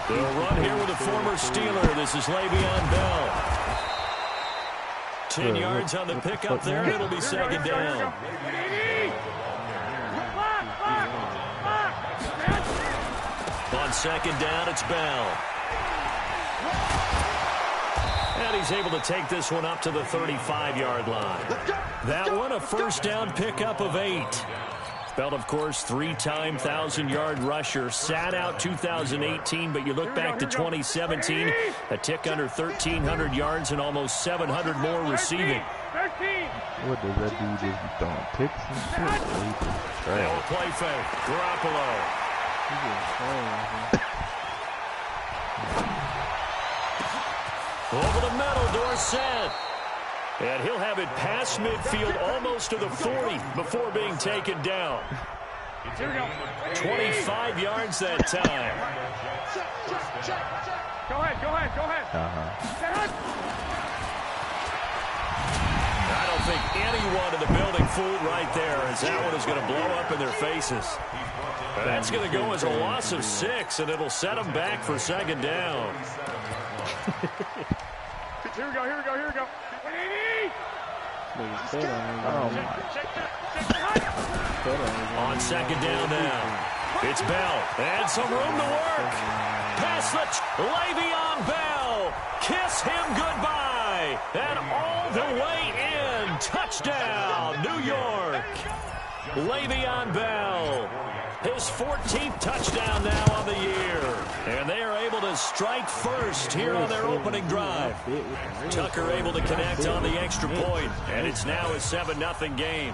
They'll run here with a former Steeler. This is Le'Veon Bell. 10 yards on the pickup there, and it'll be second down. On second down, it's Bell. And he's able to take this one up to the 35-yard line. That one, a first down pickup of 8. Bell, of course, 3-time 1,000-yard rusher. Sat out 2018, but you look back to 2017, a tick under 1,300 yards and almost 700 more receiving. What does that do? Just be throwing picks and shit? They'll play fake. Garoppolo. Over the middle, Dorsett. And he'll have it past midfield almost to the 40 before being taken down. 25 yards that time. Go ahead. I don't think anyone in the building fooled right there, as that one is going to blow up in their faces. That's going to go as a loss of 6, and it'll set them back for second down. Here we go. On second down now. It's Bell. And some room to work. Pass the Le'Veon Bell. Kiss him goodbye. And all the way in. Touchdown, New York. Le'Veon Bell. His 14th touchdown now on the year. And they are able to strike first here on their opening drive. Tucker able to connect on the extra point, and it's now a 7-0 game.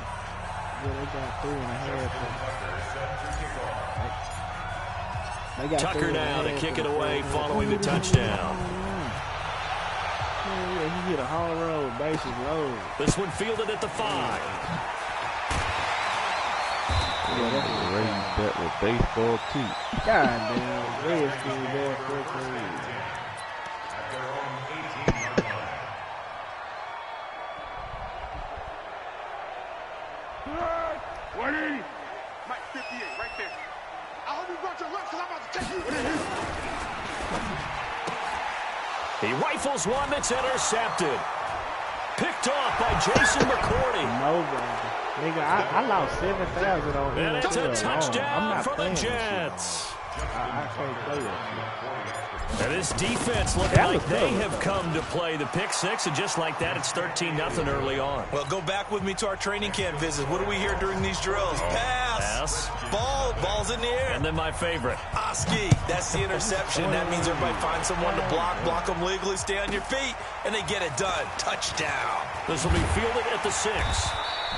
Tucker now to kick it away following the touchdown. He hit a hard road, bases low. This one fielded at the 5. Yeah, that's a raised bet with baseball, too. God damn, Redskins there for Wait! Mike 58, right there. I hope you brought your left, because I'm about to take you. He rifles one that's intercepted. Picked off by Jason McCourty. Nobody. Nigga, I lost 7,000 on him. And it's a touchdown for the Jets. I can't play that. And this defense looking like they have come to play the pick 6, and just like that, it's 13-0 early on. Well, go back with me to our training camp visit. What do we hear during these drills? Pass. Ball's in the air. And then my favorite. Oski, that's the interception. That means everybody finds someone to block them legally, stay on your feet, and they get it done. Touchdown. This will be fielded at the 6.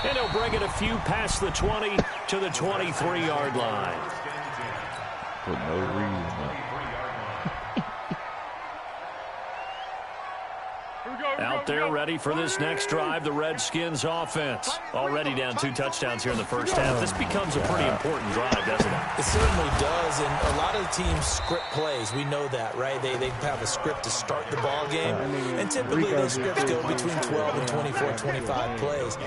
And he'll bring it a few past the 20 to the 23-yard line. For no reason. Out there ready for this next drive, the Redskins offense. Already down 2 touchdowns here in the first half. This becomes a pretty important drive, doesn't it? It certainly does, and a lot of the teams script plays. We know that, right? They have a script to start the ball game, and typically those scripts go between 12 and 24, 25 plays.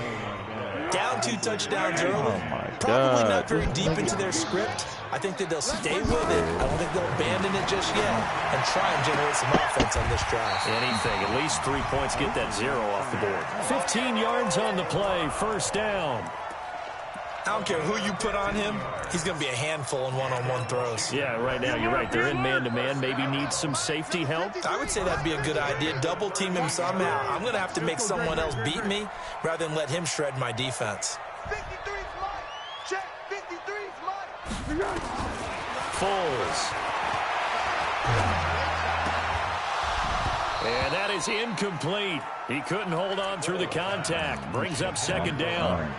Down 2 touchdowns early. Probably not very deep into their script. I think that they'll stay with it. I don't think they'll abandon it just yet and try and generate some offense on this drive. Anything. At least 3 points. Get that 0 off the board. 15 yards on the play. First down. I don't care who you put on him. He's going to be a handful in one-on-one throws. Yeah, right now you're right. They're in man-to-man. Maybe needs some safety help. I would say that'd be a good idea. Double team him somehow. I'm going to have to make someone else beat me rather than let him shred my defense. 53's mine. Check. 53's mine. Foles. And that is incomplete. He couldn't hold on through the contact. Brings up second down.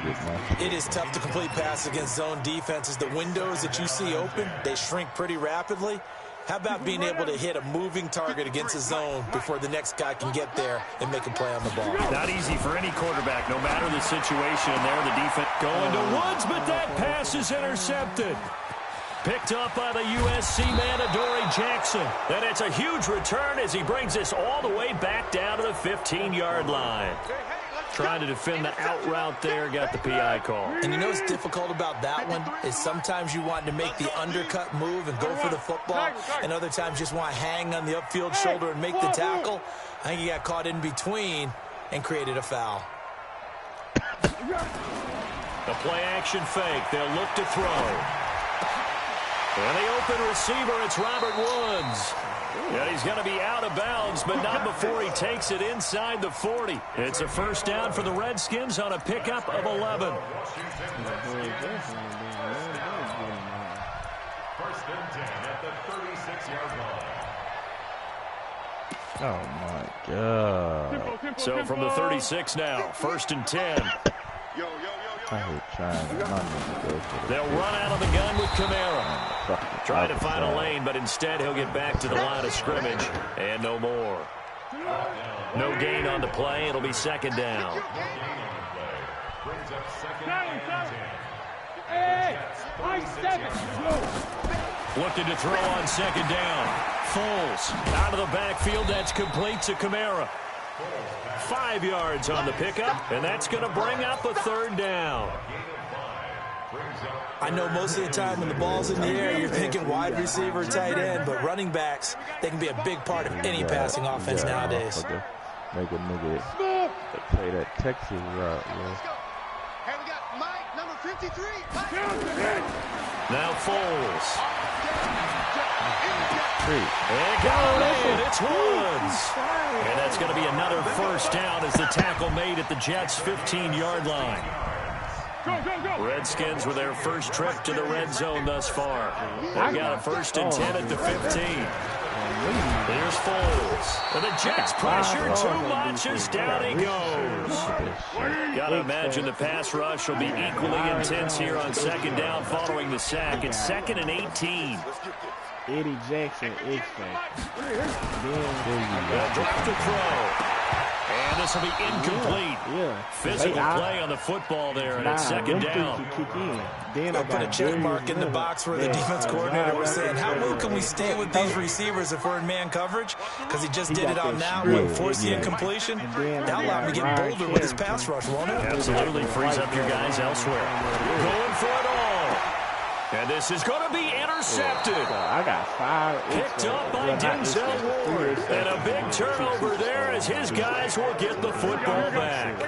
It is tough to complete passes against zone defenses. The windows that you see open, they shrink pretty rapidly. How about being able to hit a moving target against a zone before the next guy can get there and make a play on the ball? Not easy for any quarterback, no matter the situation. And there the defense going to Woods, but that pass is intercepted. Picked up by the USC man, Adoree Jackson. And it's a huge return as he brings this all the way back down to the 15-yard line. Trying to defend the out route there, got the PI call. And you know what's difficult about that one is sometimes you want to make the undercut move and go for the football, and other times you just want to hang on the upfield shoulder and make the tackle. I think he got caught in between and created a foul. The play-action fake. They'll look to throw. And the open receiver, it's Robert Woods. And he's going to be out of bounds, but not before he takes it inside the 40. It's a first down for the Redskins on a pickup of 11. First and 10 at the 36-yard line. Oh, my God. So from the 36 now, first and 10. I hate trying to go for it. They'll run out of the gun with Kamara. Trying to find a lane, but instead he'll get back to the line of scrimmage. And no more. No gain on the play. It'll be second down. Looking to throw on second down. Foles out of the backfield. That's complete to Kamara. 5 yards on the pickup, and that's going to bring up a third down. I know most of the time when the ball's in the air, you're thinking wide receiver, tight end, but running backs, they can be a big part of any passing offense nowadays. Make a nigga play that Texas route, yo. Hey, we got Mike, number 53. Now Foles. And got it. It's Woods. And that's going to be another first down as the tackle made at the Jets' 15-yard line. Redskins with their first trip to the red zone thus far. They've got a first and 10 at the 15. Here's Foles. And the Jets pressure too much as down he goes. Got to imagine the pass rush will be equally intense here on second down following the sack. It's second and 18. Eddie Jackson, X-Factor. Drop to throw. And this will be incomplete. Physical play on the football there, and it's second down. They'll put a check mark in the box where the defense coordinator was saying, how low can we stay with these receivers if we're in man coverage? Because he just did it on that one, force the incompletion. That'll allow him to get bolder with his pass rush, won't it? Absolutely frees up your guys elsewhere. Going for it all. And this is going to be intercepted. I got 5. Picked up by Denzel Ward. And a big turnover there as his guys will get the football back.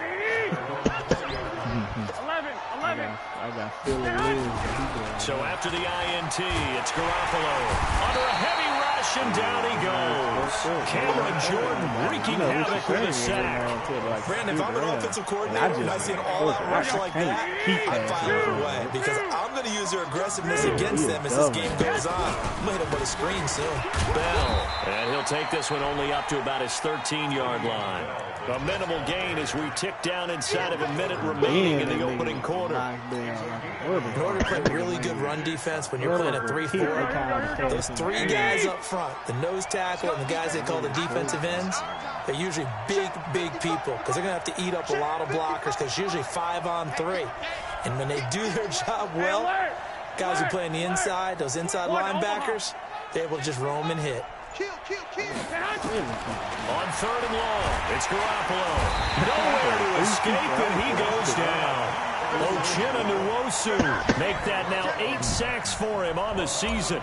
11. I got Philly losing. So after the INT, it's Garoppolo. Under a heavy rush, and down he goes. Cameron Jordan wreaking havoc with a sack. Brandon, if I'm an offensive coordinator and I see an all-out rush like that, I fire away because I'm going to use their aggressiveness against them as this game goes on. I'm going to hit him with a screen soon. Bell, and he'll take this one only up to about his 13-yard line. A minimal gain as we tick down inside of a minute remaining in the opening quarter. In order to play really good run defense when you're playing a 3-4, those 3 guys up front, the nose tackle and the guys they call the defensive ends, they're usually big people because they're going to have to eat up a lot of blockers because it's usually 5-on-3. And when they do their job well, guys who play on the inside, those inside linebackers, they're able to just roam and hit. On third and long, it's Garoppolo. Nowhere to escape, and he goes down. Uchenna Nwosu make that now 8 sacks for him on the season.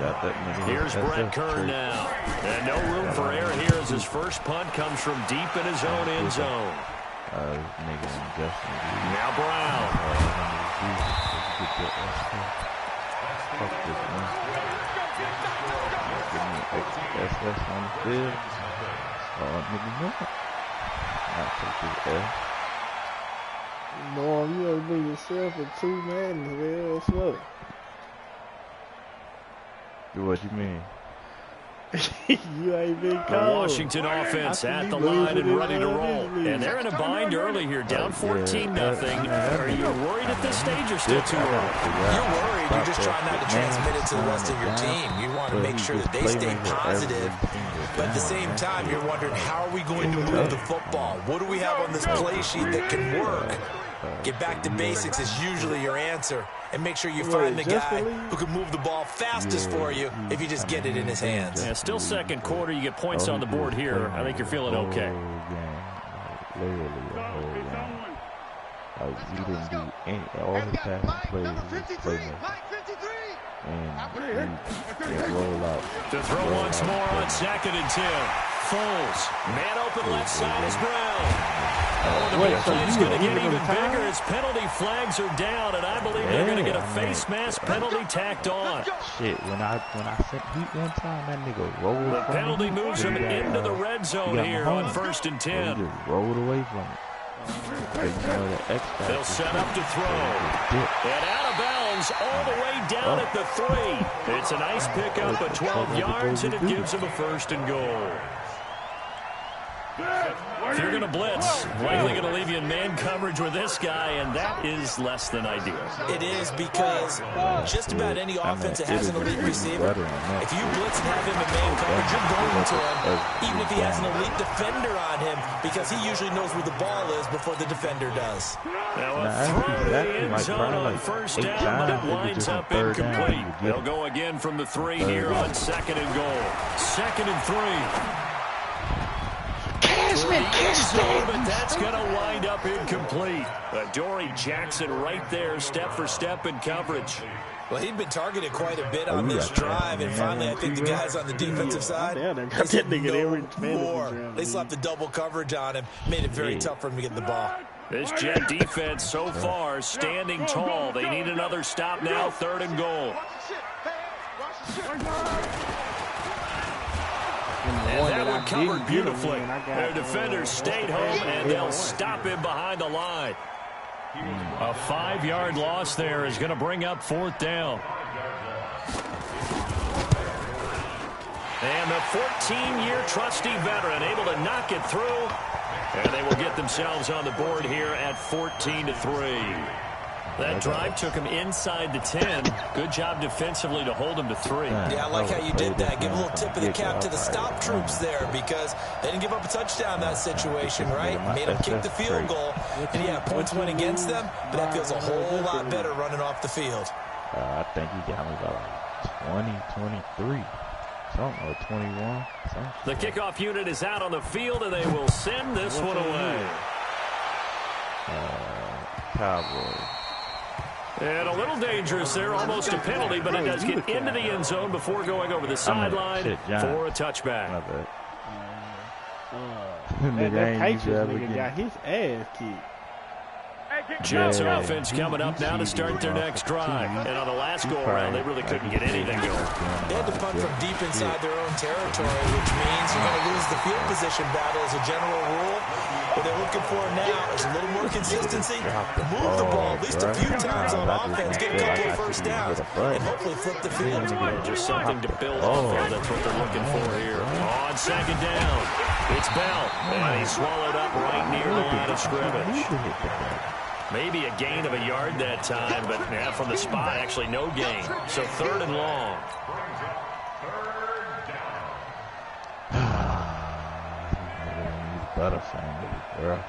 Here's Brett Kern now. And no room for error here as his first punt comes from deep in his own end zone. Now Brown. SS on the field. Norm, you ever been yourself in 2 Madden? Hell, slow. What you mean? You ain't been The cold. Washington offense at the line and ready to roll. And they're in a bind early here, down 14-0. Are you worried at this stage or still too early? You're worried. You're just trying not to transmit it to the rest of your team. You want to make sure that they stay positive. But at the same time, you're wondering, how are we going to move the football? What do we have on this play sheet that can work? Get back to basics is usually your answer. And make sure you find the guy who can move the ball fastest for you if you just get it in his hands. Yeah, still second quarter. You get points on the board here. I think you're feeling okay. Like, he didn't do all his passing plays. He just playmaking. And he roll out. To throw once more on 2nd and 10. Foles. Man open left side is Brown. Oh, the big play's going to get even bigger as penalty flags are down, and I believe they're going to get a face mask penalty tacked on. Shit, when I sent Heat one time, that nigga rolled. The penalty moves him into the red zone here on 1st and 10. He just rolled away from it. They'll set up to throw. And out of bounds all the way down at the 3. It's a nice pickup of 12 yards, and it gives him a 1st and goal. If you're going to blitz, likely going to leave you in man coverage with this guy, and that is less than ideal. It is because just about any offense that has an elite receiver, if you blitz and have him in man coverage, you're going to him, even if he has an elite defender on him, because he usually knows where the ball is before the defender does. Now a throw to the end zone on 1st down, but it winds up incomplete. They'll go again from the 3 here on 2nd and goal. 2nd and 3. But that's going to wind up incomplete. Dory Jackson right there, step for step in coverage. Well, he'd been targeted quite a bit on this drive, and finally I think the guys on the defensive side, they said no more. They slapped the double coverage on him, made it very tough for him to get the ball. This Jet defense so far standing tall. They need another stop now, 3rd and goal. And that one covered beautifully. Their defenders stayed home, and they'll stop him behind the line. A 5-yard loss there is going to bring up 4th down. And the 14-year trusty veteran able to knock it through. And they will get themselves on the board here at 14-3. That drive took him inside the 10. Good job defensively to hold him to 3. Yeah, I like how you did that. Give a little tip of the cap to the stop troops there because they didn't give up a touchdown in that situation, right? Made them kick the field goal. And, yeah, points went against them, but that feels a whole lot better running off the field. I think he got me about 20, 23. Something, or 21. Something. The kickoff unit is out on the field, and they will send this one away. Cowboys. And a little dangerous there, almost a penalty, but it does get into the end zone before going over the sideline for a touchback. That Patriots nigga got his ass kicked. Jets offense coming up now to start their next drive. And on the last go-around, they really couldn't get anything going. They had to punt from deep inside their own territory, which means you're going to lose the field position battle as a general rule. What they're looking for now is a little more consistency. Move the ball at least a few times on offense, get a couple of 1st downs, and hopefully flip the field. Just something to build off of. That's what they're looking for here. On 2nd down, it's Bell. And he's swallowed up right near the line of scrimmage. Maybe a gain of a yard that time, but from the spot, actually no gain. So 3rd and long. Butterfinger, bro.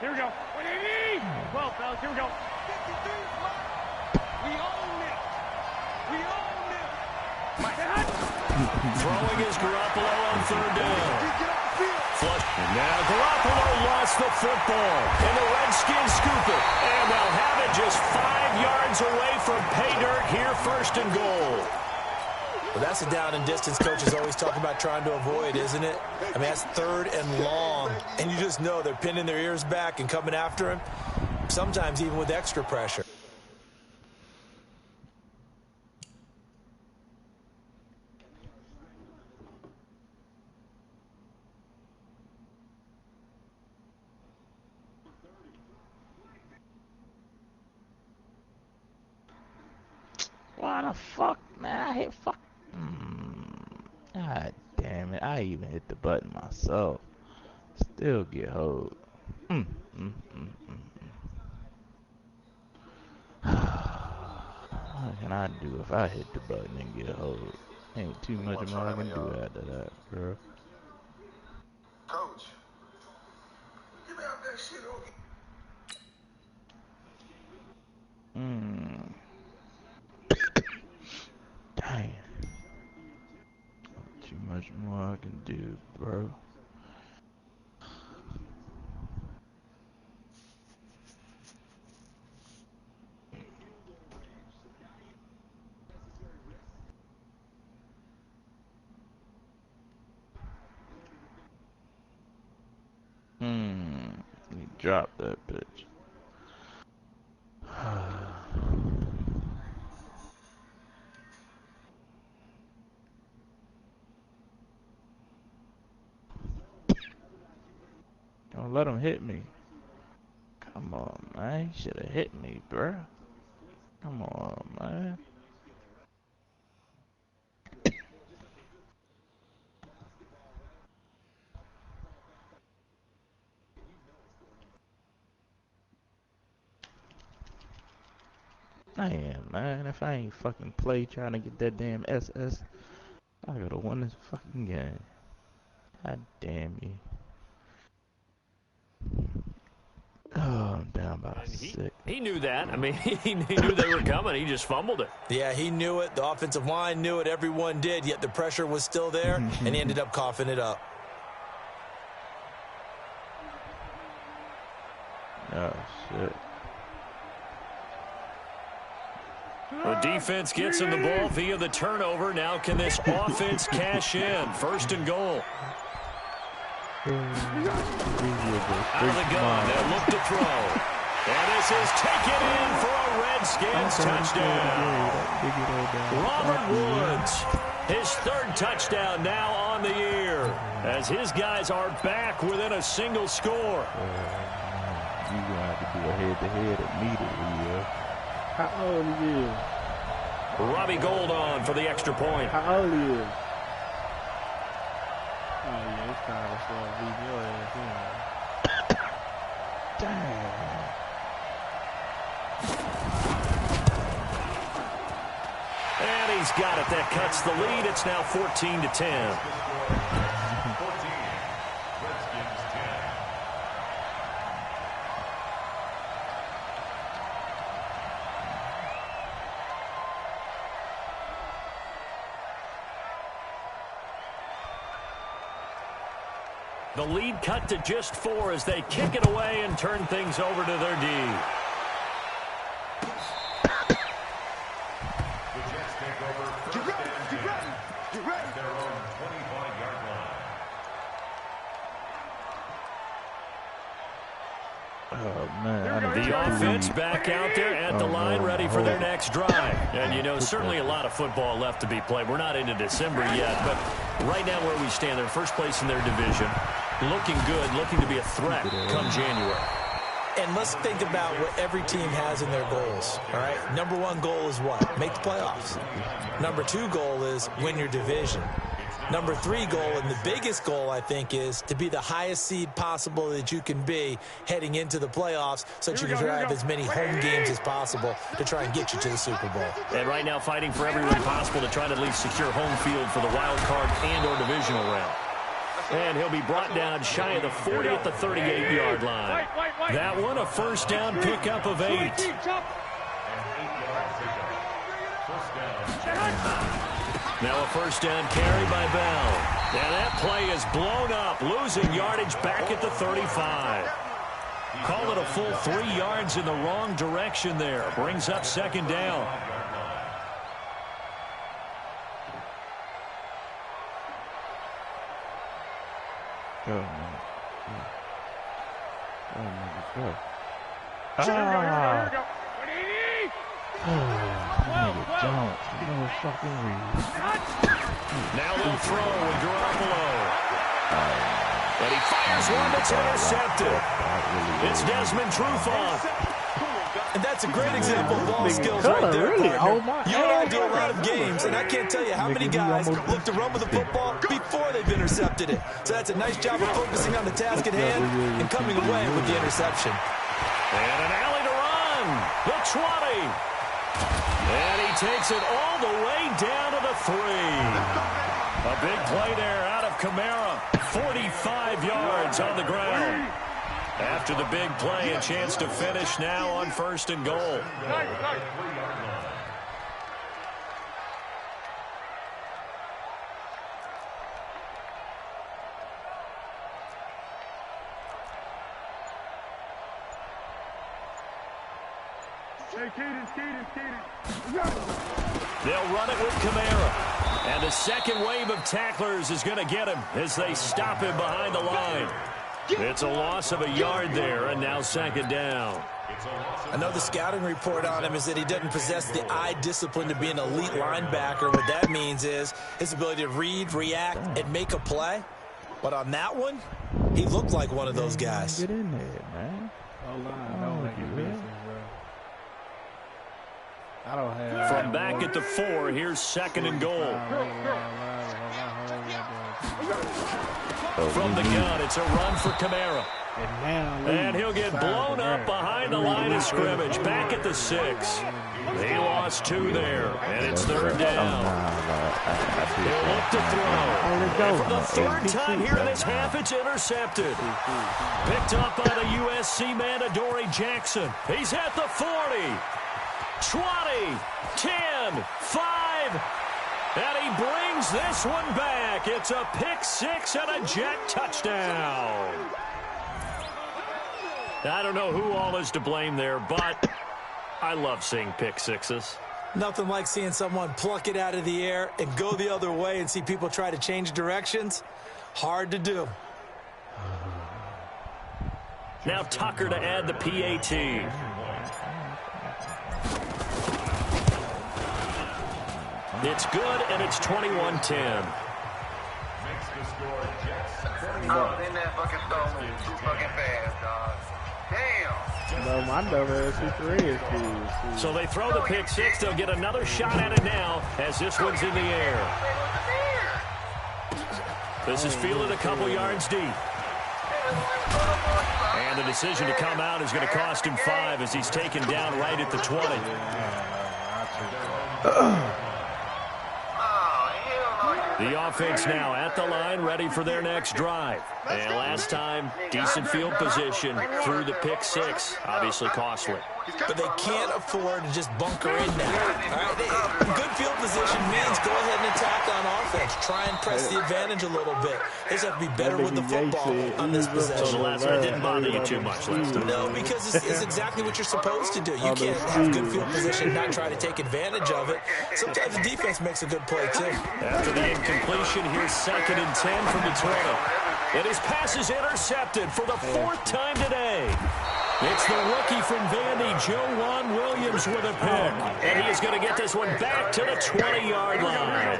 Here we go. 12, fellas. Here we go. We own it. We own it. Throwing is Garoppolo on 3rd down. Flush. Now Garoppolo lost the football, and the Redskins scoop it. And they'll have it just 5 yards away from pay dirt here, 1st and goal. Well, that's a down and distance coaches always talk about trying to avoid, isn't it? I mean, that's 3rd and long, and you just know they're pinning their ears back and coming after him, sometimes even with extra pressure. Why the fuck, man? I hit fuck. God damn it. I even hit the button myself. Still get hold. What can I do if I hit the button and get hold? Ain't too much more I can do after that, bro. Coach, give me out that shit over. Dang. Too much more I can do, bro. drop that bitch. Don't let him hit me. Come on, man. He should have hit me, bruh. Come on, man. I am, man. If I ain't fucking play trying to get that damn SS, I could've won this fucking game. God damn you. Oh, I'm down by 6. He knew that. I mean, he knew they were coming. He just fumbled it. Yeah, he knew it. The offensive line knew it. Everyone did, yet the pressure was still there, and he ended up coughing it up. Oh, shit. The defense gets in the ball via the turnover. Now can this offense cash in? First and goal. Out of the gun. They'll look to throw. And this is taken in for a Redskins touchdown. Robert Woods, his 3rd touchdown now on the year, as his guys are back within a single score. You're going to have to do a head-to-head immediately, yeah. How old are you? Robbie Gould on for the extra point. How old are you? Oh, yeah, it's time to start beating your ass in. Damn. And he's got it. That cuts the lead. It's now 14-10. The lead cut to just 4 as they kick it away and turn things over to their D. The Jets take over first and 10 at their own 25-yard line. Oh, man. The offense back out there at the line, ready for their next drive. And, you know, certainly a lot of football left to be played. We're not into December yet, but right now where we stand, they're first place in their division. Looking good, looking to be a threat come January. And let's think about what every team has in their goals, all right? Number 1 goal is what? Make the playoffs. Number 2 goal is win your division. Number 3 goal, and the biggest goal, I think, is to be the highest seed possible that you can be heading into the playoffs so that you can drive as many home games as possible to try and get you to the Super Bowl. And right now fighting for everyone possible to try to at least secure home field for the wild card and or divisional round. And he'll be brought down shy of the 40 at the 38-yard line. That one, a first down pickup of 8. Now a first down carry by Bell. And that play is blown up, losing yardage back at the 35. Call it a full 3 yards in the wrong direction there. Brings up second down. Go, man. Oh, man, go. Here we go. Nigga Jones. No fucking reason. Now they'll throw with Garoppolo. And he fires one that's intercepted. It's Desmond Trufant. And that's a great example of ball skills right there, really? partner. Oh my You and I do a lot of games, and I can't tell you how many guys look to run with the football before they've intercepted it. So that's a nice job of focusing on the task at hand and coming away with the interception. And an alley to run. The 20. And he takes it all the way down to the 3. A big play there out of Kamara. 45 yards on the ground. After the big play, a chance to finish now on first and goal. They'll run it with Kamara. And the second wave of tacklers is going to get him as they stop him behind the line. It's a loss of a yard there, and now second down. I know the scouting report on him is that he doesn't possess the eye discipline to be an elite linebacker. What that means is his ability to read, react, and make a play. But on that one, he looked like one of those guys. Get in there, man. I don't have. From back at the 4, here's second and goal. From the gun, it's a run for Kamara. And he'll get blown up behind the line of scrimmage. Back at the 6. He lost 2 there, and it's third down. He'll look to throw. And for the third time here in this half, it's intercepted. Picked up by the USC man, Adoree Jackson. He's at the 40. 20, 10, 5. And he brings this one back. It's a pick 6 and a Jet touchdown. I don't know who all is to blame there, but I love seeing pick 6s. Nothing like seeing someone pluck it out of the air and go the other way and see people try to change directions. Hard to do. Now Tucker to add the PAT. It's good, and it's 21-10. I was in that fucking store too fucking fast, dog. Damn. No, my WSC3 is cool. So they throw the pick 6. They'll get another shot at it now as this one's in the air. This is fielded a couple yards deep. And the decision to come out is going to cost him 5 as he's taken down right at the 20. The offense now at the line, ready for their next drive. And last time, decent field position through the pick 6. Obviously costly. But they can't afford to just bunker in now. All right? Good field position means go ahead and attack on offense. Try and press the advantage a little bit. They just have to be better with the football on this possession. So the last one didn't bother you too much last time. No, because it's exactly what you're supposed to do. You can't have good field position and not try to take advantage of it. Sometimes the defense makes a good play, too. After the incompletion, here's second and 10 from the 20. And his pass is intercepted for the 4th time today. It's the rookie from Vandy, Joejuan Williams, with a pick. And he is going to get this one back to the 20-yard line.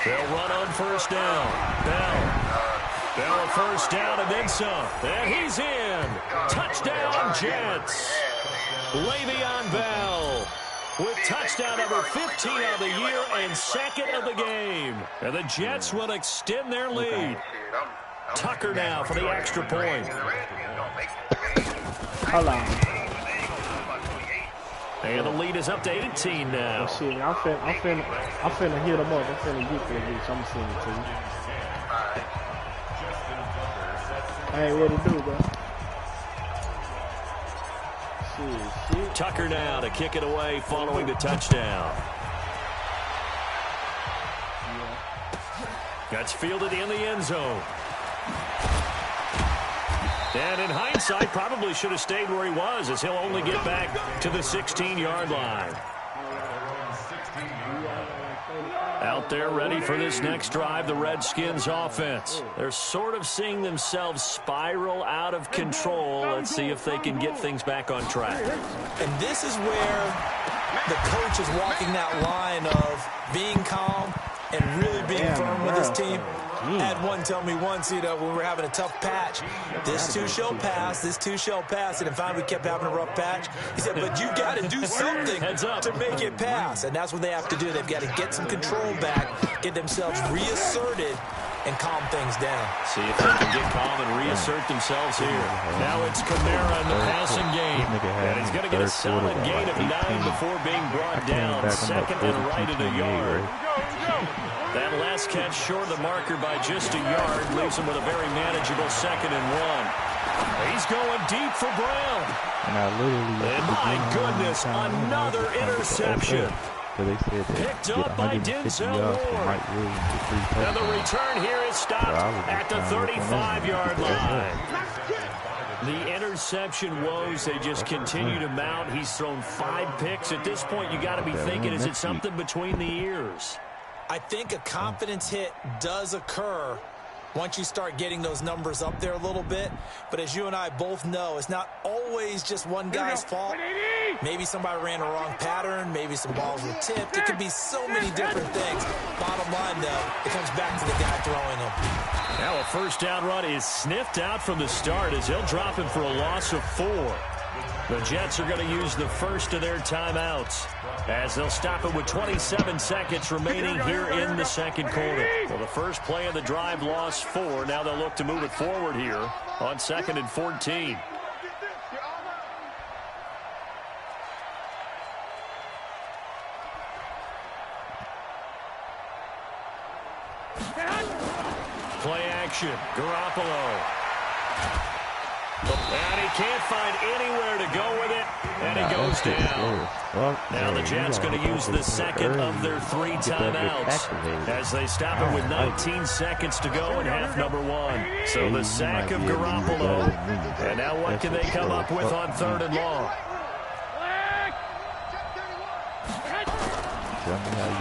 They'll run on first down. Bell a first down and then some. And he's in. Touchdown, Jets. Le'Veon Bell with touchdown number 15 of the year and second of the game. And the Jets will extend their lead. Tucker now for the extra point. Hold on. And the lead is up to 18 now. Oh, shit, I'm finna hit them up. I'm finna get this. I'm gonna send it to you. Hey, what it do, bro? Shit. Tucker now to kick it away following the touchdown. That's fielded in the end zone. And in hindsight, probably should have stayed where he was, as he'll only get back to the 16-yard line. Out there ready for this next drive, the Redskins offense. They're sort of seeing themselves spiral out of control. Let's see if they can get things back on track. And this is where the coach is walking that line of being calm and really being firm with his team. Had one tell me once, when we were having a tough patch, this too shall pass, this too shall pass. And in fact, we kept having a rough patch. He said, but you got to do something to make it pass. And that's what they have to do. They've got to get some control back, get themselves reasserted, and calm things down. See if they can get calm and reassert themselves here. Now it's Kamara in the passing game. And he's going to get a solid gain of 9 before being brought down. Second and right at a yard. That last catch short of the marker by just a yard leaves him with a very manageable 2nd and 1. He's going deep for Brown. And my goodness, another interception. Picked up by Denzel Ward. And the return here is stopped at the 35-yard line. The interception woes, they just continue to mount. He's thrown 5 picks. At this point, you got to be thinking, is it something between the ears? I think a confidence hit does occur once you start getting those numbers up there a little bit. But as you and I both know, it's not always just one guy's fault. Maybe somebody ran a wrong pattern. Maybe some balls were tipped. It could be so many different things. Bottom line, though, it comes back to the guy throwing them. Now a first down run is sniffed out from the start as he'll drop him for a loss of 4. The Jets are going to use the first of their timeouts as they'll stop it with 27 seconds remaining here in the second quarter. Well, the first play of the drive lost 4. Now they'll look to move it forward here on 2nd and 14. Play action. Garoppolo. And he can't find anywhere to go with it, and he goes down. Well, now the Jets going to use the second of their 3 timeouts as they stop it with 19 seconds to go in half number 1. So the sack of Garoppolo. And now what can they come up with on 3rd and long?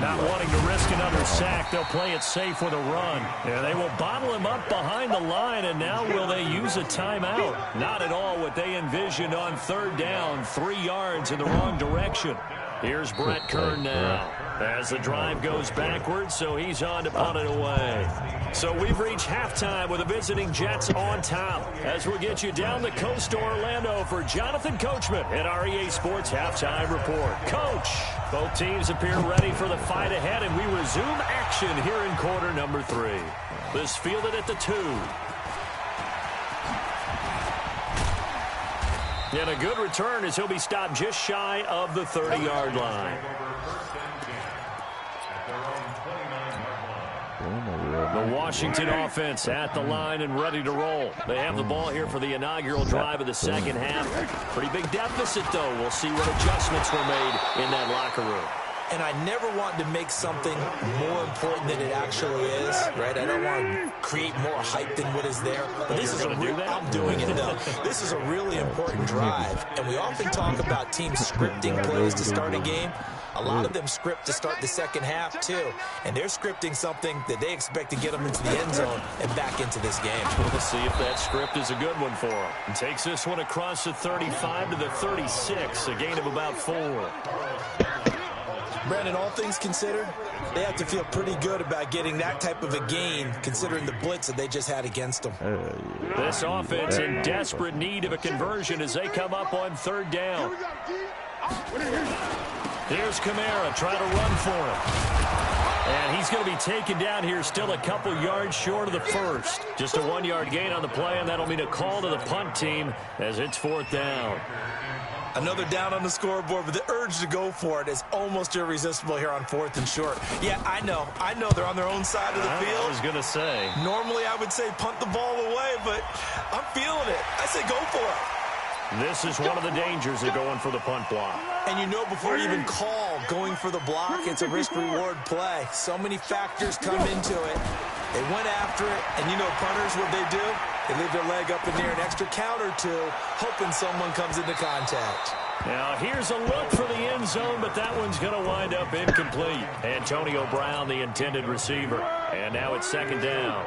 Not wanting to risk another sack, they'll play it safe with a run. And they will bottle him up behind the line, and now will they use a timeout? Not at all what they envisioned on 3rd down, 3 yards in the wrong direction. Here's Brett Kern now as the drive goes backwards, so he's on to punt it away. So we've reached halftime with the visiting Jets on top as we'll get you down the coast to Orlando for Jonathan Coachman at our EA Sports Halftime Report. Coach, both teams appear ready for the fight ahead, and we resume action here in quarter number 3. This fielded at the 2. And a good return as he'll be stopped just shy of the 30-yard line. The Washington offense at the line and ready to roll. They have the ball here for the inaugural drive of the second half. Pretty big deficit, though. We'll see what adjustments were made in that locker room. And I never want to make something more important than it actually is, right? I don't want to create more hype than what is there. But this is a real, I'm doing it, though. This is a really important drive. And we often talk about teams scripting plays to start a game. A lot of them script to start the second half, too. And they're scripting something that they expect to get them into the end zone and back into this game. We'll see if that script is a good one for them. And takes this one across the 35 to the 36, a gain of about 4. Brandon, all things considered, they have to feel pretty good about getting that type of a gain, considering the blitz that they just had against them. This offense in desperate need of a conversion as they come up on 3rd down. Here's Kamara trying to run for him. And he's going to be taken down here still a couple yards short of the first. Just a 1-yard gain on the play, and that'll mean a call to the punt team as it's 4th down. Another down on the scoreboard, but the urge to go for it is almost irresistible here on 4th and short. Yeah, I know they're on their own side of the field. I was going to say. Normally I would say punt the ball away, but I'm feeling it. I say go for it. This is one of the dangers of going for the punt block. And you know before you even call going for the block, it's a risk-reward play. So many factors come into it. They went after it, and you know punters, what they do? They leave their leg up in the air an extra count or two, hoping someone comes into contact. Now here's a look for the end zone, but that one's going to wind up incomplete. Antonio Brown, the intended receiver. And now it's 2nd down.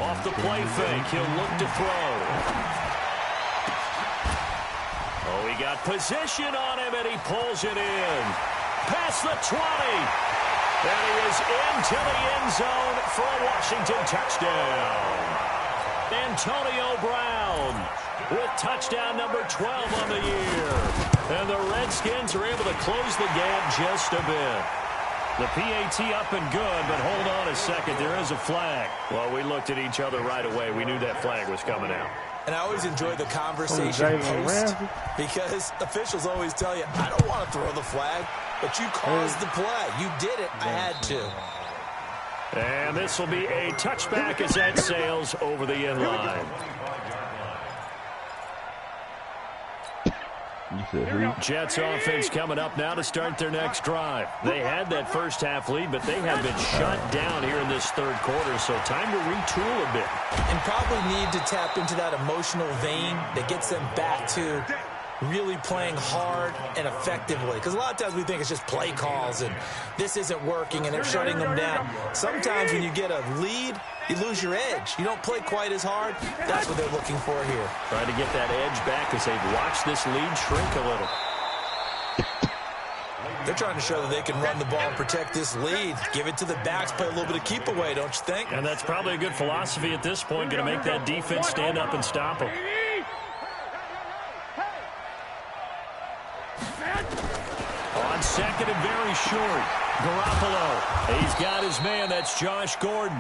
Off the play fake, he'll look to throw. Oh, he got position on him, and he pulls it in. Past the 20. And he is into the end zone for a Washington touchdown. Antonio Brown with touchdown number 12 on the year. And the Redskins are able to close the gap just a bit. The PAT up and good, but hold on a second. There is a flag. Well, we looked at each other right away. We knew that flag was coming out. And I always enjoy the conversation post because officials always tell you, I don't want to throw the flag, but you caused the play. You did it. I had to. And this will be a touchback as that sails over the end line. Jets offense coming up now to start their next drive. They had that first half lead, but they have been shut down here in this 3rd quarter, so time to retool a bit. And probably need to tap into that emotional vein that gets them back to really playing hard and effectively. Because a lot of times we think it's just play calls and this isn't working and they're shutting them down. Sometimes when you get a lead, you lose your edge. You don't play quite as hard. That's what they're looking for here. Trying to get that edge back as they've watched this lead shrink a little. They're trying to show that they can run the ball and protect this lead. Give it to the backs, play a little bit of keep away, don't you think? And that's probably a good philosophy at this point. Going to make that defense stand up and stop them. On second and very short, Garoppolo. He's got his man. That's Josh Gordon.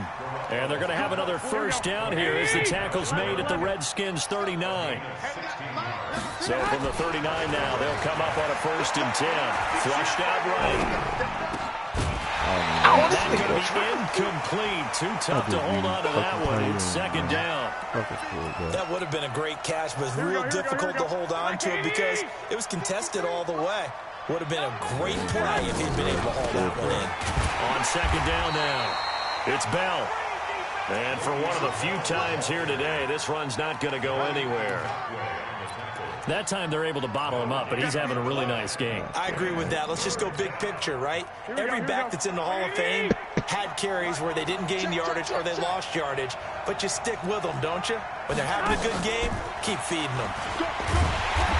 And they're going to have another first down here as the tackle's made at the Redskins 39. So from the 39 now, they'll come up on a 1st and 10. Flushed out right. And that's going to be incomplete. Too tough to hold on to that one. It's 2nd down. That would have been a great catch, but it's real difficult to hold on to it because it was contested all the way. Would have been a great play if he'd been able to hold that one in. On 2nd down now, it's Bell. And for one of the few times here today, this run's not going to go anywhere. That time they're able to bottle him up, but he's having a really nice game. I agree with that. Let's just go big picture, right? Every back that's in the Hall of Fame had carries where they didn't gain yardage or they lost yardage, but you stick with them, don't you? When they're having a good game, keep feeding them.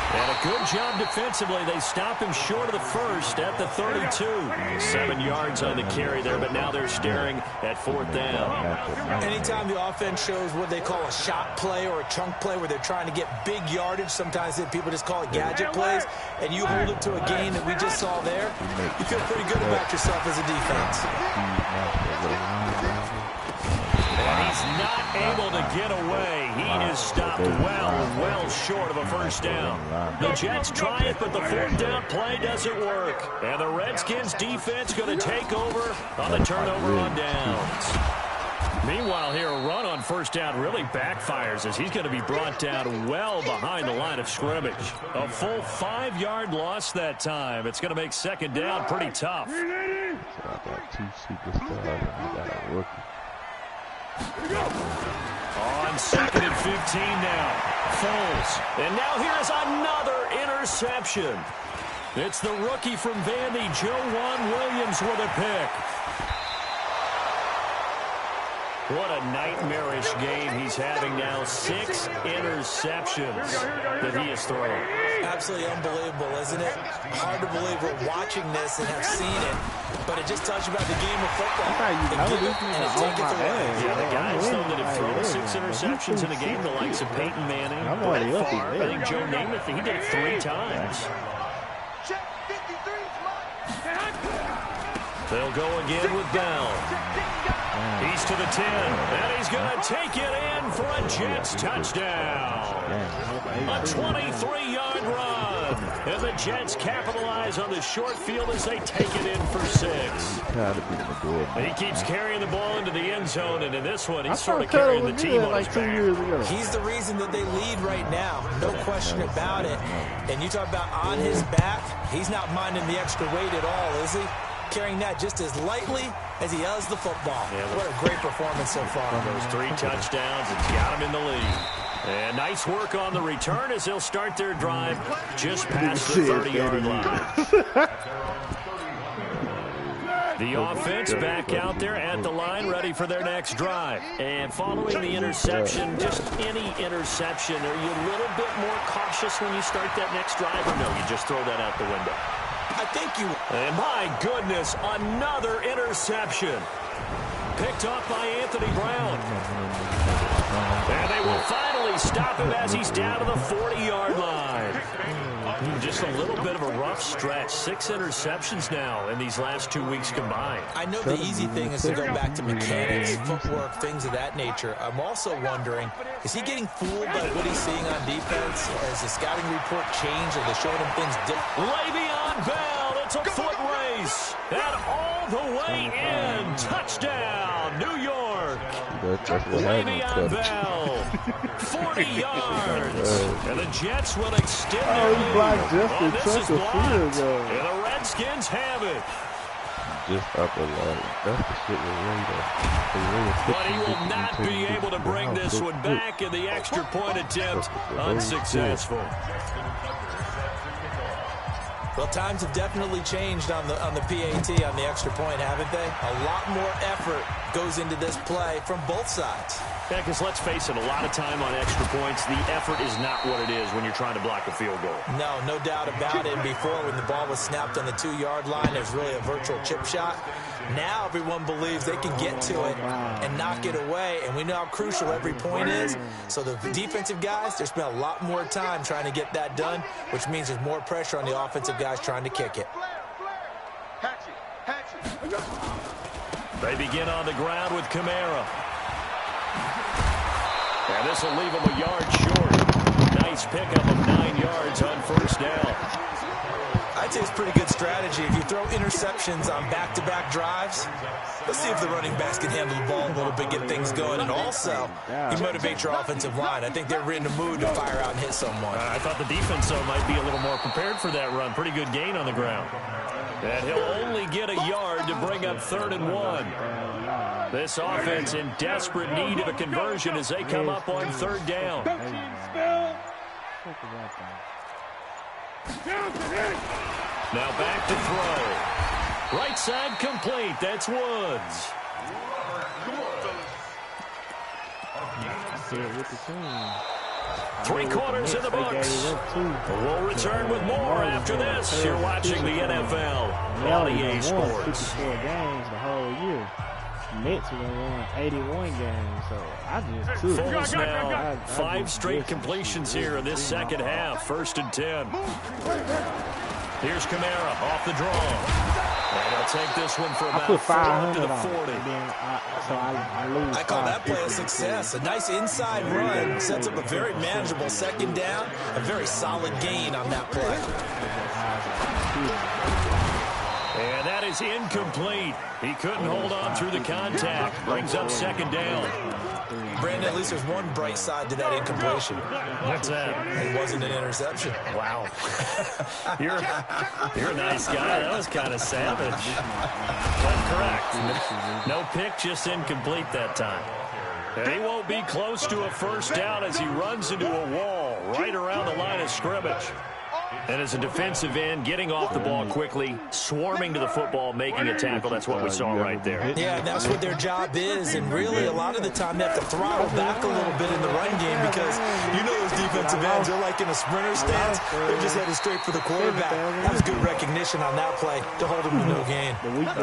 And a good job defensively. They stop him short of the first at the 32. 7 yards on the carry there, but now they're staring at 4th down. Anytime the offense shows what they call a shot play or a chunk play where they're trying to get big yardage, sometimes people just call it gadget plays, and you hold it to a gain that we just saw there, you feel pretty good about yourself as a defense. And he's not able to get away. He is stopped well short of a first down. The Jets try it, but the 4th down play doesn't work. And the Redskins defense going to take over on the turnover on downs. Meanwhile here, a run on 1st down really backfires as he's going to be brought down well behind the line of scrimmage. A full 5-yard loss that time. It's going to make 2nd down pretty tough. So I got 2 superstars and I got a rookie. On 2nd and 15 now, Foles. And now here's another interception. It's the rookie from Vandy, Joejuan Williams, with a pick. What a nightmarish game he's having now. 6 interceptions that he has thrown. Absolutely unbelievable, isn't it? Hard to believe we're watching this and have seen it, but it just tells you about the game of football. Yeah, the guys though that have thrown 6 interceptions in a game, the likes of Peyton Manning, Brett Favre, I think Joe Namath, he did it 3 times. They'll go again with Bell. He's to the 10, and he's going to take it in for a Jets touchdown. A 23-yard run. And the Jets capitalize on the short field as they take it in for 6. He keeps carrying the ball into the end zone, and in this one, he's sort of carrying the team on his back. He's the reason that they lead right now. No question about it. And you talk about on his back, he's not minding the extra weight at all, is he? Carrying that just as lightly as he does the football. Yeah, what a great performance so far. Those 3 touchdowns, it's got him in the lead. And nice work on the return as they'll start their drive just past the 30-yard line. The offense back out there at the line, ready for their next drive. And following the interception, just any interception, are you a little bit more cautious when you start that next drive, or no, you just throw that out the window? I think you... And my goodness, another interception. Picked off by Anthony Brown. And they will finally stop him as he's down to the 40-yard line. Just a little bit of a rough stretch. 6 interceptions now in these last 2 weeks combined. I know the easy thing is to go back to mechanics, footwork, things of that nature. I'm also wondering, is he getting fooled by what he's seeing on defense? Has the scouting report changed? Are they showing him things different? Le'Veon Bell, it's a foot race. And all the way in. Touchdown, New York. Le'Veon Bell, 40 yards. And the Jets will extend their lead. This is blocked. And the Redskins have it. just upper level. That's the shit with Raider. But he will not be able to bring this one back, and the extra point attempt unsuccessful. Well, times have definitely changed on the PAT, on the extra point, haven't they? A lot more effort goes into this play from both sides. Yeah, because let's face it, a lot of time on extra points, the effort is not what it is when you're trying to block a field goal. No doubt about it. Before, when the ball was snapped on the 2-yard line, there's really a virtual chip shot. Now everyone believes they can get to it and knock it away, and we know how crucial every point is. So the defensive guys, they spend a lot more time trying to get that done, which means there's more pressure on the offensive guys trying to kick it. They begin on the ground with Kamara. And this will leave him a yard short. Nice pickup of 9 yards on first down. I'd say it's pretty good strategy. If you throw interceptions on back-to-back drives, let's see if the running backs can handle the ball a little bit, get things going. And also, you motivate your offensive line. I think they're in the mood to fire out and hit someone. I thought the defense, though, might be a little more prepared for that run. Pretty good gain on the ground. And he'll only get a yard to bring up 3rd and 1. This offense in desperate need of a conversion as they come up on 3rd down. Now back to throw. Right side complete. That's Woods. Three quarters in the books. We'll return with more after this. You're watching the NFL on EA Sports. 54 games the whole year. Mets are going to win 81 games, so I just took Foles now. 5 straight completions here in this second half. 1st and 10. Here's Kamara off the draw. And they'll take this one for about 4 to the 40. I call that play a success. A nice inside run sets up a very manageable 2nd down. A very solid gain on that play. And that is incomplete. He couldn't hold on through the contact. Brings up 2nd down. Brandon, at least there's one bright side to that incompletion. What's that? It wasn't an interception. Wow. You're a nice guy. That was kind of savage. But correct. No pick, just incomplete that time. And he won't be close to a 1st down as he runs into a wall right around the line of scrimmage. And as a defensive end, getting off the ball quickly, swarming to the football, making a tackle, that's what we saw right there. Yeah, and that's what their job is. And really, a lot of the time, they have to throttle back a little bit in the run game because you know those defensive ends, they're like in a sprinter stance. They're just headed straight for the quarterback. That was good recognition on that play to hold him to no gain.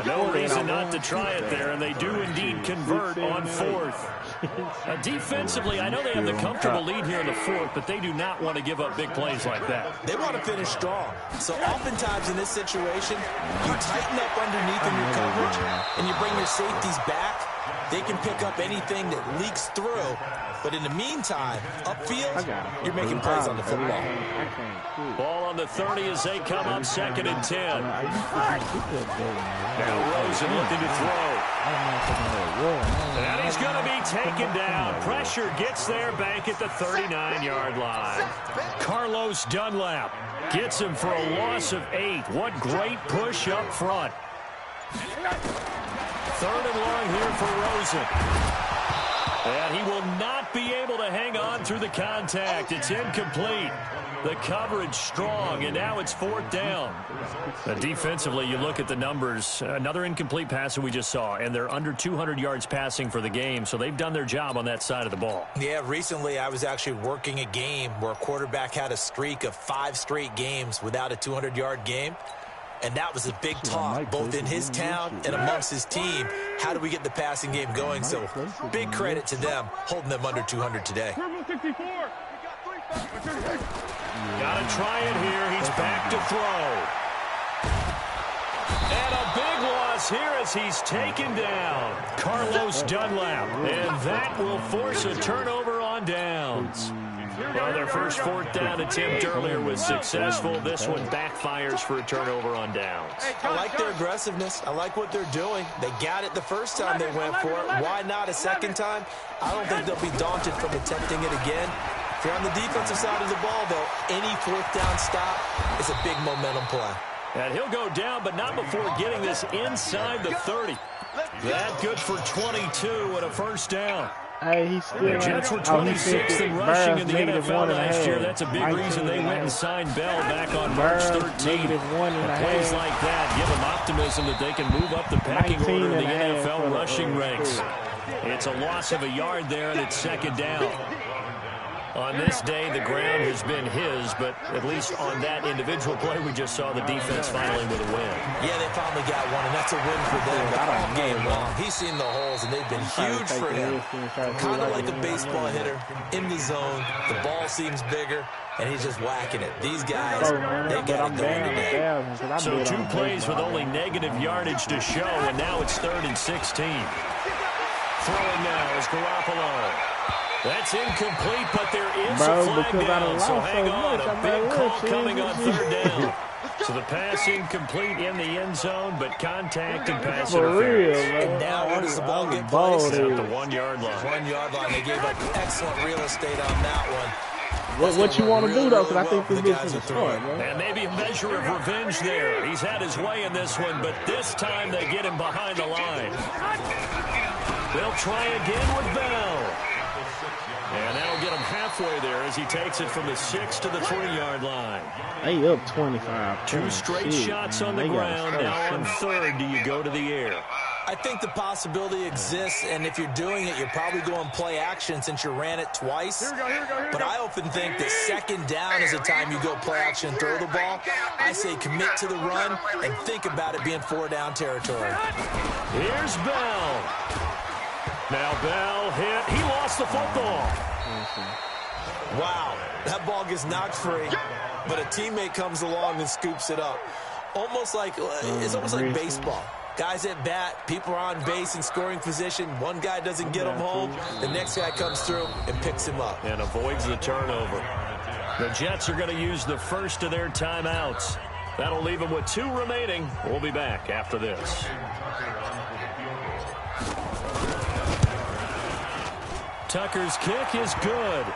No reason not to try it there, and they do indeed convert on 4th. Defensively, I know they have the comfortable lead here in the 4th, but they do not want to give up big plays like that. They want to finish strong. So oftentimes in this situation, you tighten up underneath in your coverage, and you bring your safeties back. They can pick up anything that leaks through. But in the meantime, upfield, you're making plays on the football. Ball on the 30 as they come up 2nd and 10. Now Rosen looking to throw. And he's going to be taken down. Pressure gets there back at the 39-yard line. Carlos Dunlap gets him for a loss of 8. What great push up front. 3rd and long here for Rosen. And he will not be able to hang on through the contact. It's incomplete. The coverage strong, and now it's 4th down. Defensively, you look at the numbers. Another incomplete pass that we just saw, and they're under 200 yards passing for the game, so they've done their job on that side of the ball. Yeah, recently I was actually working a game where a quarterback had a streak of 5 straight games without a 200-yard game. And that was a big talk, both in his town and amongst his team. How do we get the passing game going? So big credit to them, holding them under 200 today. Got to try it here. He's back to throw. And a big loss here as he's taken down. Carlos Dunlap. And that will force a turnover on downs. Well, their first 4th down attempt earlier was successful. This one backfires for a turnover on downs. I like their aggressiveness. I like what they're doing. They got it the first time they went for it. Why not a second time? I don't think they'll be daunted from attempting it again. If you're on the defensive side of the ball, though, any 4th down stop is a big momentum play. And he'll go down, but not before getting this inside the 30. That good for 22 and a first down. Hey, he's still. The Jets were 26th in rushing in the NFL last year. That's a big reason they went and signed Bell back on March 13th. Plays like that give them optimism that they can move up the pecking order in the NFL rushing ranks. It's a loss of a yard there, and it's second down. On this day, the ground has been his, but at least on that individual play, we just saw the defense finally with a win. Yeah, they finally got one, and that's a win for them. But all game long, he's seen the holes, and they've been huge for him. Kind of like a baseball hitter in the zone. The ball seems bigger, and he's just whacking it. These guys, they got it going today. So 2 plays with only negative yardage to show, and now it's 3rd and 16. Throwing now is Garoppolo. That's incomplete, but there is a flag down, so hang on. A big call coming on 3rd down. So the pass incomplete in the end zone, but contact and pass interference. And now where does the ball get placed? At the 1-yard line. 1-yard line. They gave up excellent real estate on that one. What you want to do, though, because I think this is a throw, man. And maybe a measure of revenge there. He's had his way in this one, but this time they get him behind the line. They'll try again with Bell. And that'll get him halfway there as he takes it from the 6 to the 3-yard line. They up 25. 2 straight shots on the ground. Now on 3rd, do you go to the air? I think the possibility exists, and if you're doing it, you're probably going play action since you ran it twice. But I often think that 2nd down is the time you go play action and throw the ball. I say commit to the run and think about it being 4-down territory. Here's Bell. Now Bell hit. He lost the football. Wow, that ball gets knocked free, but a teammate comes along and scoops it up. It's almost like baseball. Guys at bat, people are on base in scoring position. One guy doesn't get him home. The next guy comes through and picks him up. And avoids the turnover. The Jets are going to use the first of their timeouts. That'll leave them with 2 remaining. We'll be back after this. Tucker's kick is good.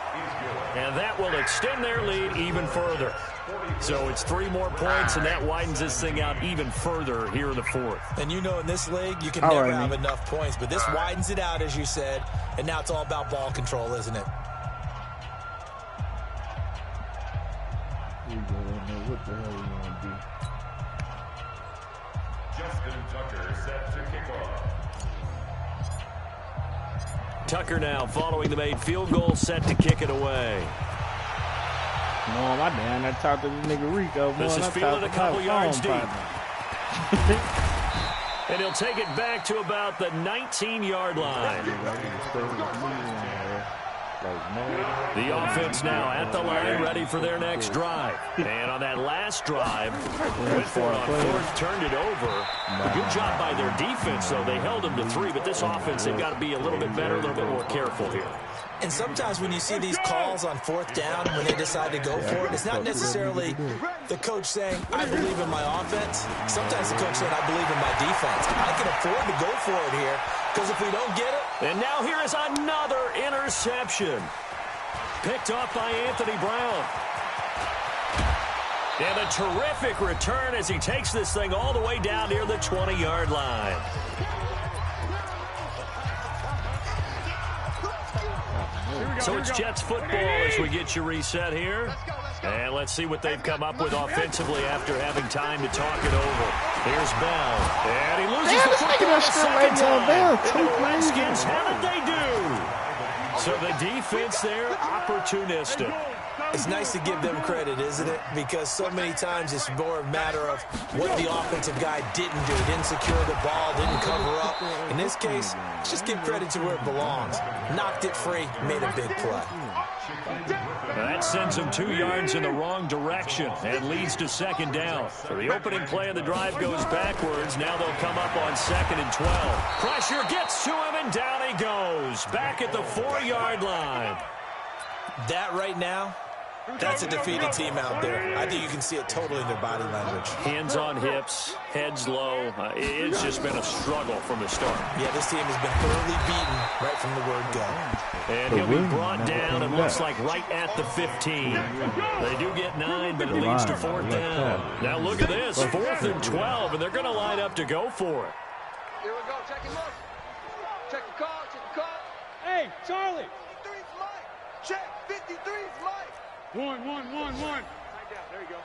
And that will extend their lead even further. So it's 3 more points, and that widens this thing out even further here in the 4th. And you know in this league, you can never have enough points. But this widens it out, as you said. And now it's all about ball control, isn't it? What the hell you want to do? Justin Tucker set to kick off. Tucker now following the made field goal, set to kick it away. No, my damn, I talked to this nigga Rico. This is fielded a couple yards deep. And he'll take it back to about the 19-yard line. The offense now at the line, ready for their next drive. And on that last drive, went for it on 4th, turned it over. A good job by their defense, though. They held them to 3, but this offense, they've got to be a little bit better, a little bit more careful here. And sometimes when you see these calls on 4th down, when they decide to go for it, it's not necessarily the coach saying, I believe in my offense. Sometimes the coach saying, I believe in my defense. I can afford to go for it here, because if we don't get it. And now here is another interception. Picked off by Anthony Brown. And a terrific return as he takes this thing all the way down near the 20-yard line. So it's Jets football as we get you reset here. And let's see what they've come up with offensively after having time to talk it over. Here's Bell. And he loses the football second time. And the Redskins have it, they do. So the defense there, opportunistic. It's nice to give them credit, isn't it? Because so many times it's more a matter of what the offensive guy didn't do. Didn't secure the ball, didn't cover up. In this case, just give credit to where it belongs. Knocked it free, made a big play. That sends them 2 yards in the wrong direction and leads to second down. So the opening play of the drive goes backwards. Now they'll come up on 2nd and 12. Pressure gets to him, and down he goes. Back at the 4-yard line. That right now That's a defeated team out there. I think you can see it totally in their body language. Hands on hips, heads low. It's just been a struggle from the start. Yeah, this team has been thoroughly beaten right from the word go. And he'll be brought down, it looks like, right at the 15. They do get 9, but it leads to 4th down. Now look at this, 4th and 12, and they're going to line up to go for it. Here we go. Check him up. Check the call. Check the call. Hey, Charlie. 53's Mike. Check. 53's Mike. One. Right down. There you go.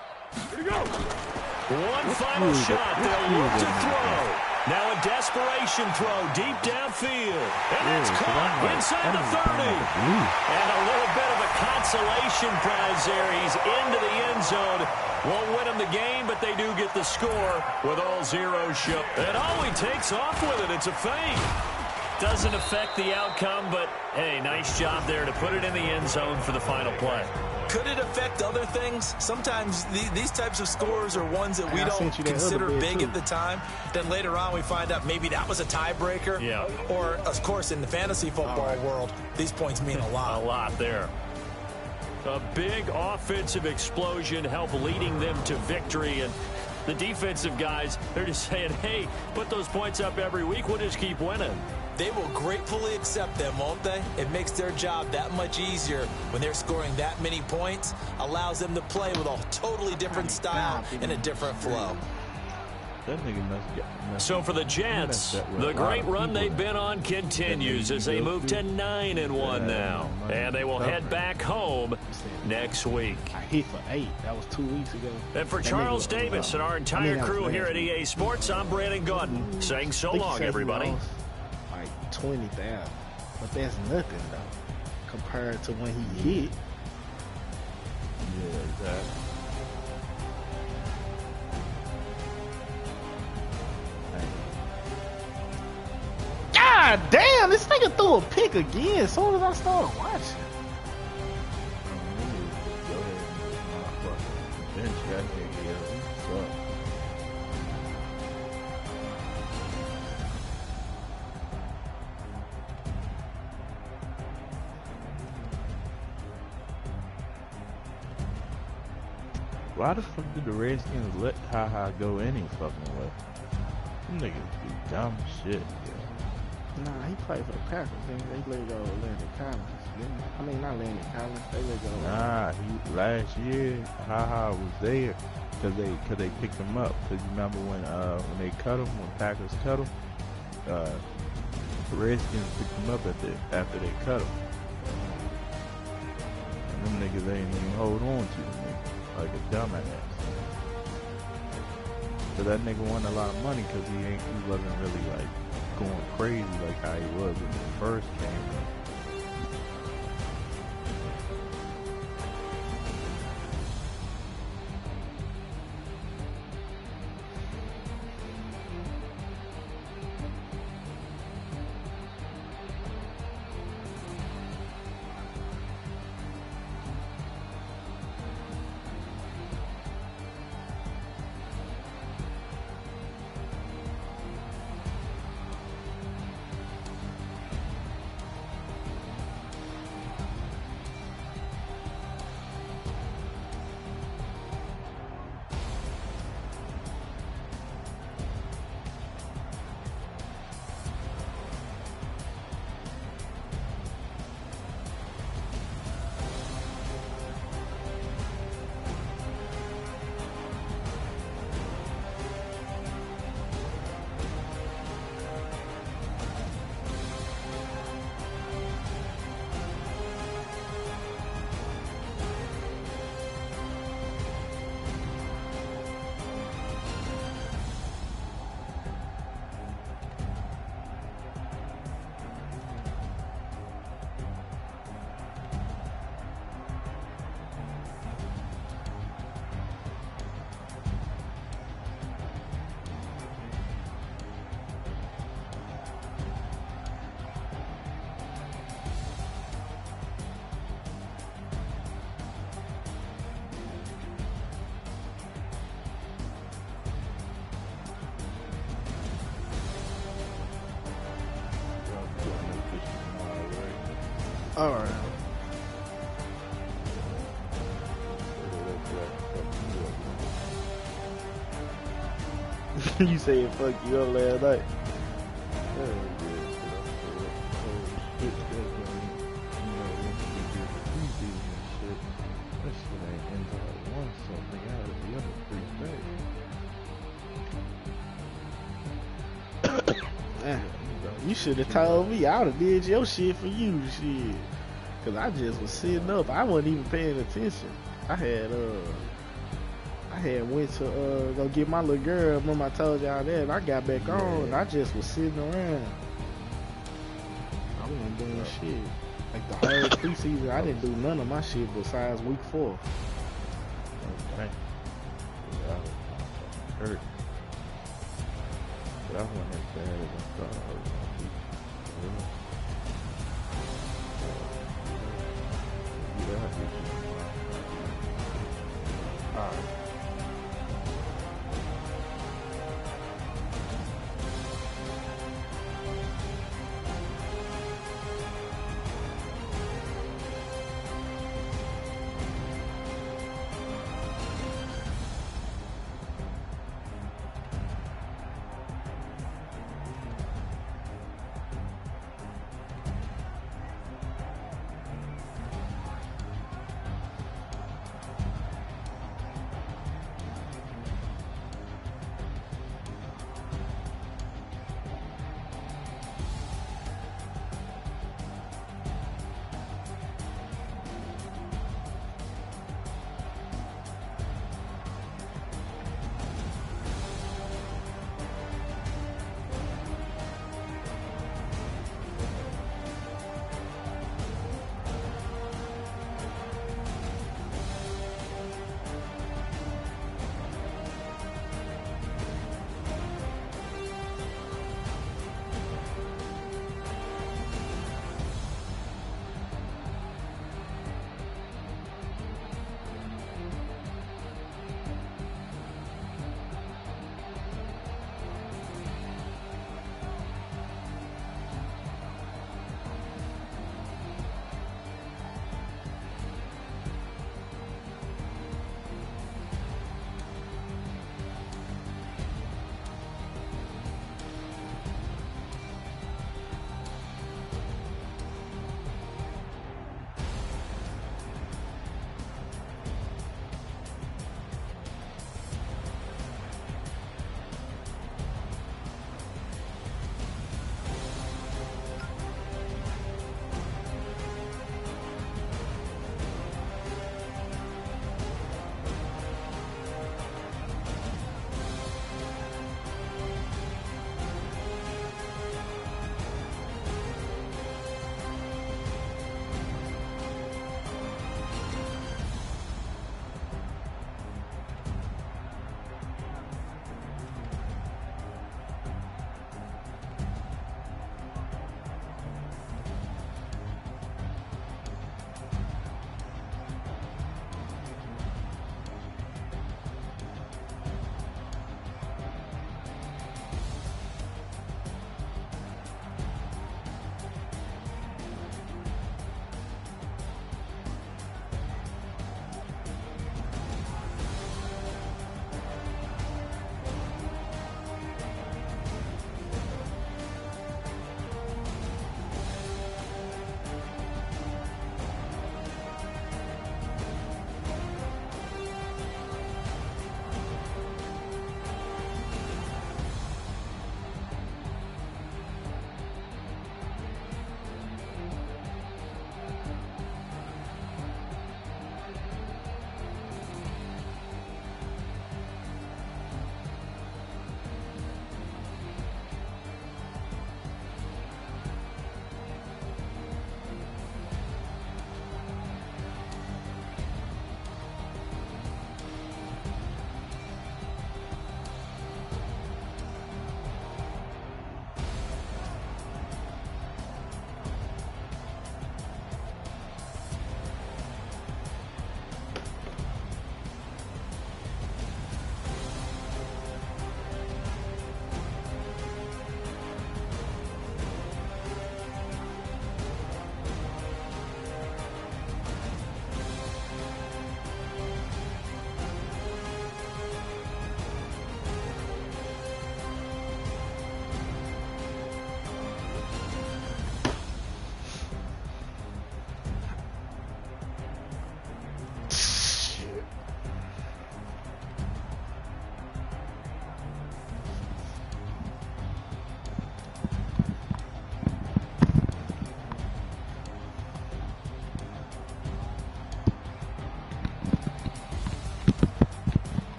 Here we go. One final shot. They'll look to throw. Now a desperation throw deep downfield. And it's caught inside the 30. And a little bit of a consolation prize there. He's into the end zone. Won't win him the game, but they do get the score with all zeros show. And he takes off with it. It's a fake. Doesn't affect the outcome, but, hey, nice job there to put it in the end zone for the final play. Could it affect other things? Sometimes these types of scores are ones that we don't consider big at the time. Then later on we find out maybe that was a tiebreaker. Yeah. Or, of course, in the fantasy football world, these points mean a lot. A lot there. A big offensive explosion helped leading them to victory. And the defensive guys, they're just saying, hey, put those points up every week. We'll just keep winning. They will gratefully accept them, won't they? It makes their job that much easier when they're scoring that many points. Allows them to play with a totally different style and a different flow. That nigga must So for the Jets, the great run they've been on continues as they move to 9-1 now. And they will head back home next week. I hit for 8. That was 2 weeks ago. And for Charles Davis and our entire crew here at EA Sports, I'm Brandon Gaudin saying so long, everybody. Like 20,000, but that's nothing though compared to when he hit. Yeah, exactly. God damn, this nigga threw a pick again as soon as I started watching. Go ahead and motherfucker bench that nigga, yo. What's up? Why the fuck did the Redskins let Ha go any fucking way? Them niggas be dumb shit, yo. Nah, he played for the Packers. They let go of Landon Collins. I mean, not Landon Collins. They let go. Nah, last year Ha was there because they picked him up. Cause you remember when they cut him, when Packers cut him, the Redskins picked him up after they cut him. And them niggas ain't even hold on to him. Like a dumbass. So that nigga won a lot of money because he wasn't really like going crazy like how he was when he first came in. All right. You said fuck you up last night. You should have told me. I would have did your shit for you, shit. Cause I just was sitting up. I wasn't even paying attention. I had went to go get my little girl. Remember I told y'all that? And I got back on. I just was sitting around. I wasn't doing shit. Like the whole preseason, I didn't do none of my shit besides week 4. Okay. Yeah, hurt. But I wasn't as bad as I thought I was gonna be. Alright.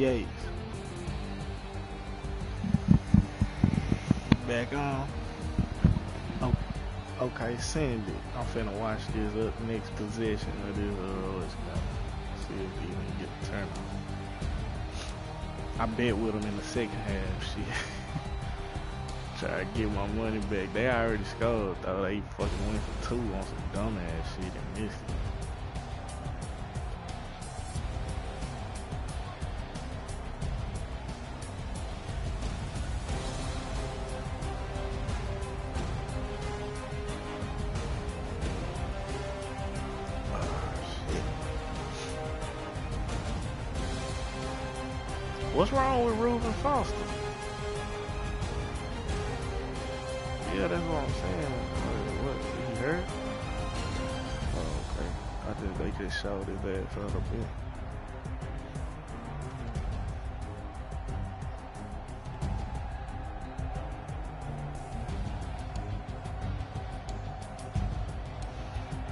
NBAs. Back on. Oh, okay, send it. I'm finna watch this up next possession of this. Let's go. See if he can get the turn on. I bet with him in the second half. Shit. Try to get my money back. They already scored though. They fucking went for 2 on some dumbass shit and missed it. What's wrong with Reuben Foster? Yeah, that's what I'm saying. What, he hurt? Oh, okay. I think they just showed his ass a little bit.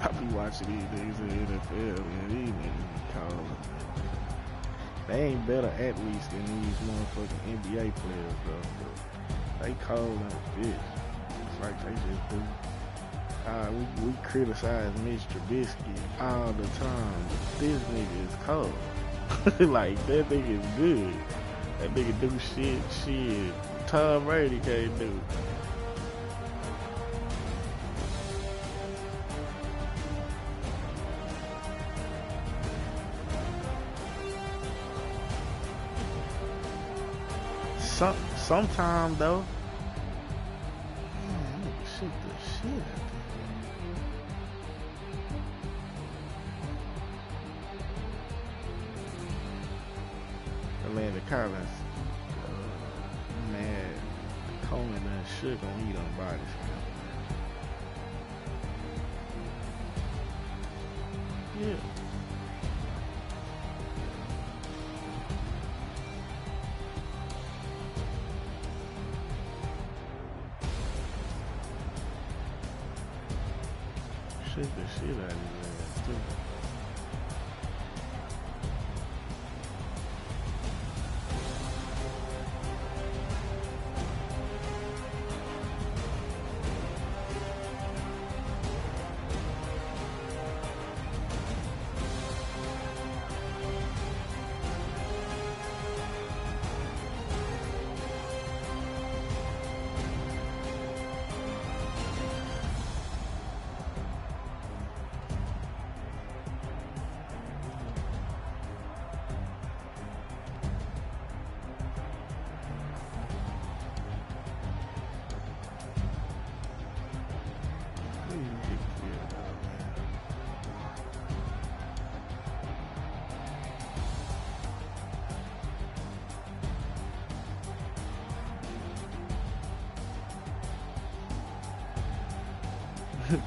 I be watching these niggas in the NFL, man. These niggas calling. They ain't better athletes than these motherfucking NBA players, though. They cold and bitch. It's like they just do. We criticize Mitch Trubisky all the time. But this nigga is cold. Like, that nigga is good. That nigga do shit Tom Brady can't do. Sometime though, man, nigga shoot the shit out there. Amanda Collins, man, Coleman and shook on eat on body slam. Yeah. Shit the shit out of his ass too.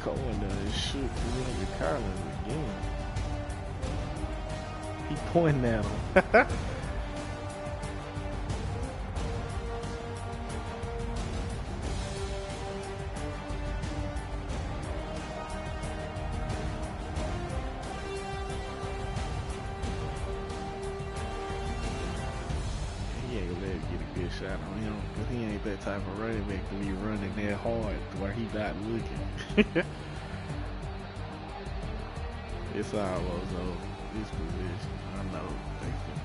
Cohen done shoot Amanda Collins again. He pointing at him. Shot on him because he ain't that type of running back to be running that hard where he not looking. It's almost over this position. I know they can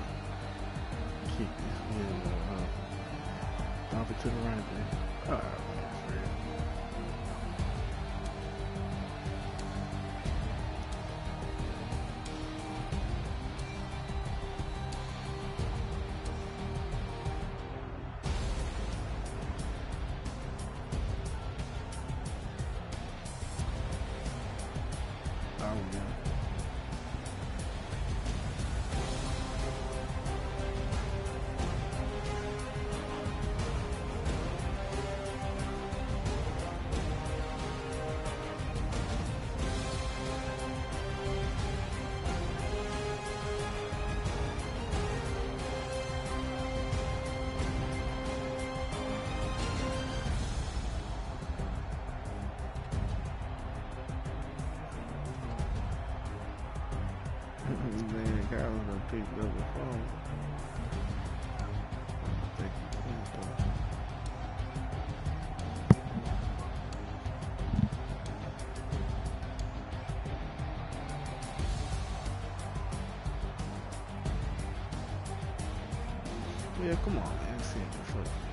kick this wheel up. Dump it to the running back. Oh, man, it's real. Man, Collins done picked up the phone. Yeah, come on, man. Fuck.